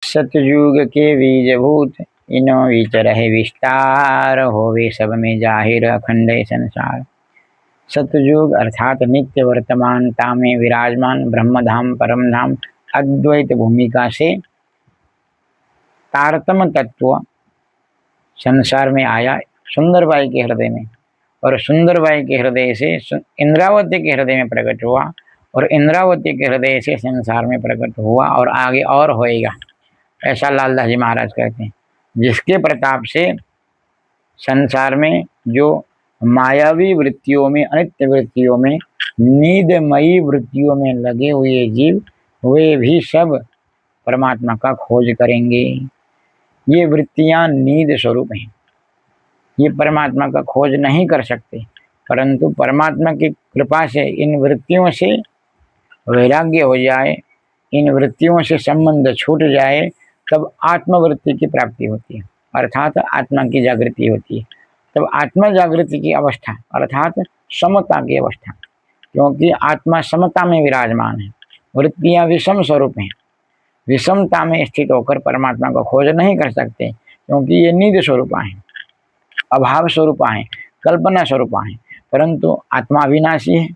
सतयुग के बीजभूत इनो विचरहि विस्तार, होवे सब में जाहिर अखंड संसार। सतयुग अर्थात नित्य वर्तमानता में विराजमान ब्रह्मधाम परम धाम अद्वैत भूमिका से तारतम तत्व संसार में आया सुंदरबाई के हृदय में, और सुंदरबाई के हृदय से इंद्रावती के हृदय में प्रकट हुआ, और इंद्रावती के हृदय से संसार में प्रकट हुआ, और आगे और होएगा। ऐसा लालदास जी महाराज कहते हैं, जिसके प्रताप से संसार में जो मायावी वृत्तियों में, अनित्य वृत्तियों में, नींदमयी वृत्तियों में लगे हुए जीव, वे भी सब परमात्मा का खोज करेंगे। ये वृत्तियां नींद स्वरूप हैं, ये परमात्मा का खोज नहीं कर सकते, परंतु परमात्मा की कृपा से इन वृत्तियों से वैराग्य हो जाए, इन वृत्तियों से संबंध छूट जाए, तब आत्मवृत्ति की प्राप्ति होती है, अर्थात आत्मा की जागृति होती है। तब आत्मा जागृति की अवस्था अर्थात समता की अवस्था, क्योंकि आत्मा समता में विराजमान है, वृत्तियां विषम स्वरूप हैं, विषमता में स्थित होकर परमात्मा को खोज नहीं कर सकते, क्योंकि ये नींद स्वरूपा हैं, अभाव स्वरूपा हैं, कल्पना स्वरूपा हैं। परंतु आत्मा अविनाशी है,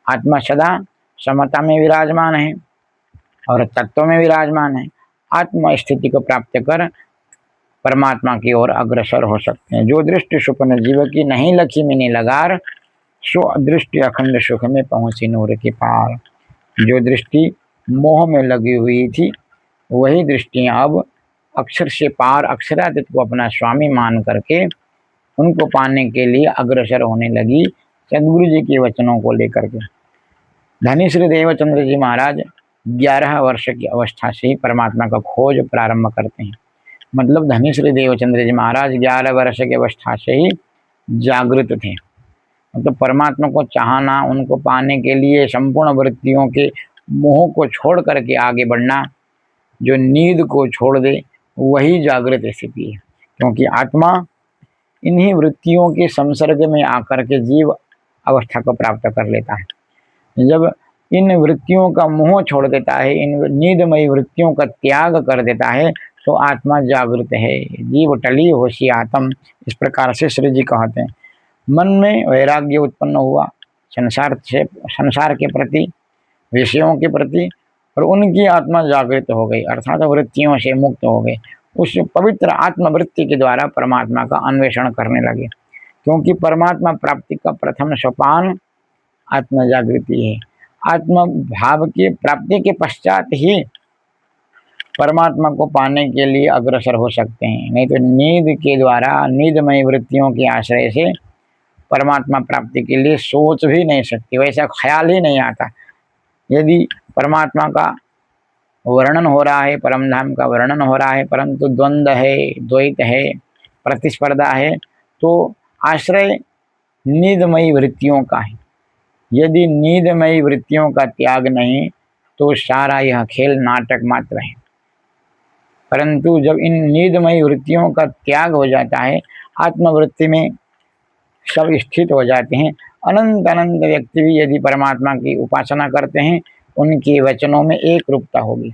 आत्मा सदा समता में विराजमान है और तत्व में विराजमान है। आत्मा स्थिति को प्राप्त कर परमात्मा की ओर अग्रसर हो सकते हैं। जो दृष्टि सुपन जीव की नहीं लखी मिनी लगार, सो दृष्टि अखंड सुख में पहुंची नूर के पार। जो दृष्टि मोह में लगी हुई थी, वही दृष्टियां अब अक्षर से पार अक्षरातीत को अपना स्वामी मान करके उनको पाने के लिए अग्रसर होने लगी, सदगुरु जी के वचनों को लेकर के। धनी श्री देवचंद्र जी महाराज 11 वर्ष की अवस्था से ही परमात्मा का खोज प्रारंभ करते हैं। मतलब धनी श्री देवचंद्र जी महाराज 11 वर्ष की अवस्था से ही जागृत थे। मतलब परमात्मा को चाहना, उनको पाने के लिए संपूर्ण वृत्तियों के मोह को छोड़ करके आगे बढ़ना, जो नींद को छोड़ दे, वही जागृत स्थिति है। क्योंकि आत्मा इन्हीं वृत्तियों के संसर्ग में आकर के जीव अवस्था को प्राप्त कर लेता है। जब इन वृत्तियों का मोह छोड़ देता है, इन नींदमयी वृत्तियों का त्याग कर देता है, तो आत्मा जागृत है। जीव टली होशी आत्म, इस प्रकार से श्री जी कहते हैं। मन में वैराग्य उत्पन्न हुआ संसार के प्रति, विषयों के प्रति, और उनकी आत्मा जागृत हो गई, अर्थात वृत्तियों से मुक्त हो गए। उस पवित्र आत्मवृत्ति के द्वारा परमात्मा का अन्वेषण करने लगे, क्योंकि परमात्मा प्राप्ति का प्रथम सोपान आत्म जागृति है। आत्म भाव की प्राप्ति के पश्चात ही परमात्मा को पाने के लिए अग्रसर हो सकते हैं, नहीं तो नींद के द्वारा, नींदमय वृत्तियों के आश्रय से परमात्मा प्राप्ति के लिए सोच भी नहीं सकती, वैसा ख्याल ही नहीं आता। यदि परमात्मा का वर्णन हो रहा है, परम धाम का वर्णन हो रहा है, परंतु द्वंद्व है, द्वैत है, प्रतिस्पर्धा है, तो आश्रय नींदमयी वृत्तियों का है। यदि नींदमयी वृत्तियों का त्याग नहीं, तो सारा यह खेल नाटक मात्र है। परंतु जब इन नींदमयी वृत्तियों का त्याग हो जाता है, आत्मवृत्ति में सब स्थित हो जाते हैं। अनंत अनंत व्यक्ति भी यदि परमात्मा की उपासना करते हैं, उनके वचनों में एक रूपता होगी,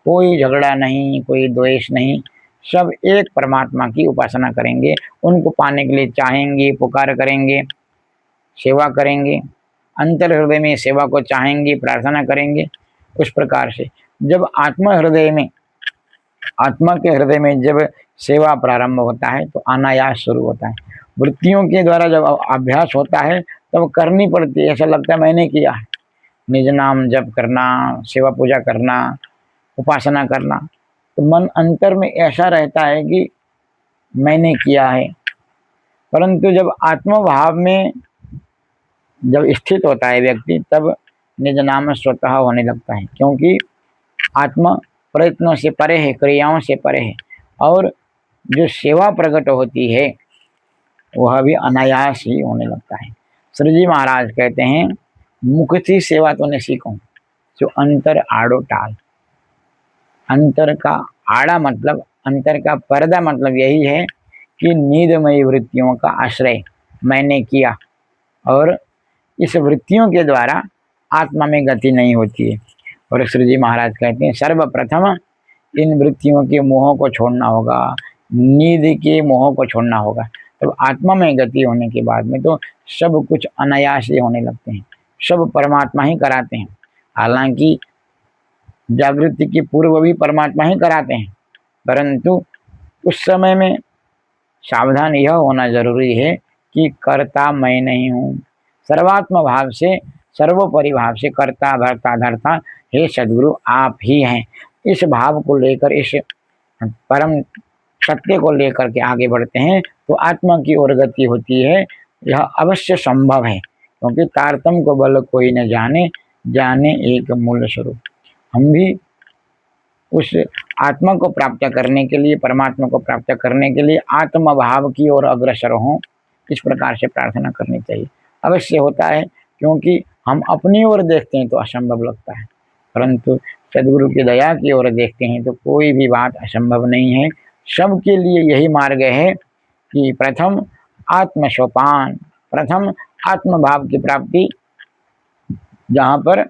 कोई झगड़ा नहीं, कोई द्वेष नहीं, सब एक परमात्मा की उपासना करेंगे, उनको पाने के लिए चाहेंगे, पुकार करेंगे, सेवा करेंगे, अंतर हृदय में सेवा को चाहेंगे, प्रार्थना करेंगे। उस प्रकार से जब आत्मा के हृदय में जब सेवा प्रारंभ होता है, तो अनायास शुरू होता है। वृत्तियों के द्वारा जब अभ्यास होता है, तब करनी पड़ती है, ऐसा लगता है मैंने किया है। निज नाम जप करना, सेवा पूजा करना, उपासना करना, तो मन अंतर में ऐसा रहता है कि मैंने किया है। परंतु जब आत्मभाव में जब स्थित होता है व्यक्ति, तब निज नाम स्वतः होने लगता है, क्योंकि आत्मा प्रयत्नों से परे है, क्रियाओं से परे है, और जो सेवा प्रकट होती है वह भी अनायास ही होने लगता है। श्री जी महाराज कहते हैं, मुख थी सेवा तो ने सीखो, जो अंतर आड़ो टाल। अंतर का आड़ा मतलब, अंतर का पर्दा मतलब यही है कि नींदमयी वृत्तियों का आश्रय मैंने किया, और इस वृत्तियों के द्वारा आत्मा में गति नहीं होती है। और श्री जी महाराज कहते हैं, सर्वप्रथम इन वृत्तियों के मोह को छोड़ना होगा, नींद के मोह को छोड़ना होगा। तो आत्मा में गति होने के बाद में तो सब कुछ अनायास ही होने लगते हैं, सब परमात्मा ही कराते हैं। हालांकि जागृति के पूर्व भी परमात्मा ही कराते हैं, परंतु उस समय में सावधान यह होना जरूरी है कि कर्ता मैं नहीं हूँ। सर्वात्म भाव से, सर्वोपरि भाव से कर्ता भर्ता धर्ता हे सद्गुरु आप ही हैं। इस भाव को लेकर, इस परम सत्य को लेकर के आगे बढ़ते हैं तो आत्मा की ओर गति होती है। यह अवश्य संभव है, क्योंकि तारतम को बल कोई न जाने, जाने एक मूल स्वरूप। हम भी उस आत्मा को प्राप्त करने के लिए, परमात्मा को प्राप्त करने के लिए आत्म भाव की ओर अग्रसर हों, इस प्रकार से प्रार्थना करनी चाहिए। अवश्य होता है, क्योंकि हम अपनी ओर देखते हैं तो असंभव लगता है, परंतु सदगुरु की दया की ओर देखते हैं तो कोई भी बात असंभव नहीं है। सबके लिए यही मार्ग है कि प्रथम आत्म सोपान, प्रथम आत्म भाव की प्राप्ति, जहाँ पर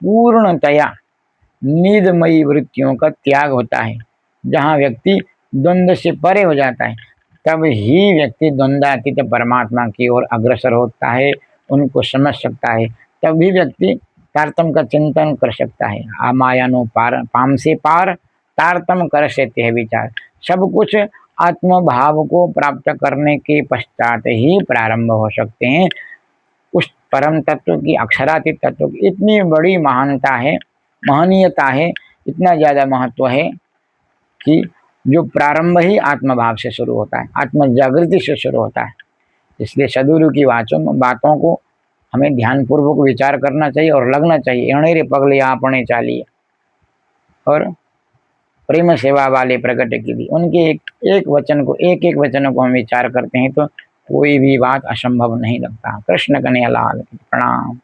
पूर्णतया नींदमयी वृत्तियों का त्याग होता है, जहाँ व्यक्ति द्वंद्व से परे हो जाता है, तब ही व्यक्ति द्वंद्वातीत परमात्मा की ओर अग्रसर होता है, उनको समझ सकता है। तभी व्यक्ति तारतम का चिंतन कर सकता है। आ मायानो पार पाम से पार तारतम कर सकते हैं विचार। सब कुछ आत्म भाव को प्राप्त करने के पश्चात ही प्रारंभ हो सकते हैं। उस परम तत्व की, अक्षरातीत तत्व की इतनी बड़ी महानता है, महनीयता है, इतना ज़्यादा महत्व है कि जो प्रारंभ ही आत्म भाव से शुरू होता है, आत्म जागृति से शुरू होता है। इसलिए सदगुरु की बातों को हमें ध्यानपूर्वक विचार करना चाहिए और लगना चाहिए। अणेरे पगले आपने चालिए, और प्रेम सेवा वाले प्रकट की दी, उनके एक वचन को, एक वचनों को हम विचार करते हैं तो कोई भी बात असंभव नहीं लगता। कृष्ण कन्हैया लाल की प्रणाम।